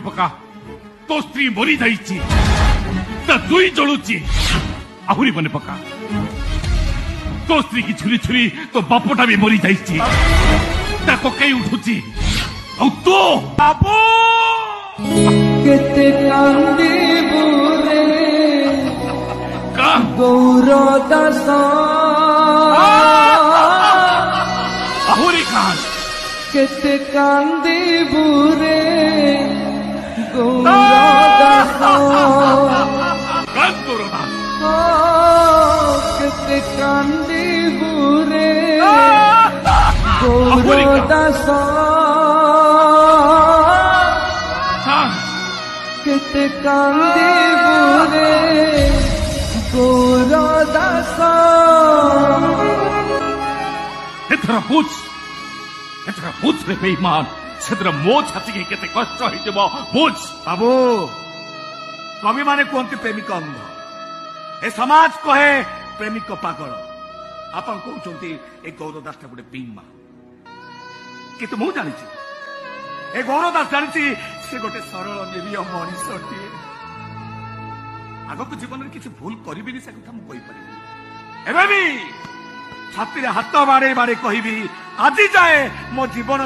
पका तो स्त्री मरी जाइछि दुई जलुची आहुरी मन पका तो स्त्री की छुरी छुरी तो बापटा भी मरी जाइछि कई उठुची तो बाबू केते कांदीबू रे गौरदास आहुरी कान केते कांदीबू रे गौरदास केते कांदीबू रे गौरदास केते कांदीबू रे गौरदास एथरा बुझ रे बेईमान सेद्र मो छाती के केते कष्ट होइतबो बुझ बाबू कवि माने कहते प्रेमिक अंध ए समाज कहे प्रेमिक पागल आपन कहते ए गौरदास गोटे बेईमान किंतु मु जानी ए गौरदास जानी से गोटे सरल निरीह मनीषटी आगक जीवन में किसी भूल करी से कथा मुझे छाती हाथ बाड़े बाड़े कहि आज जाए मो जीवन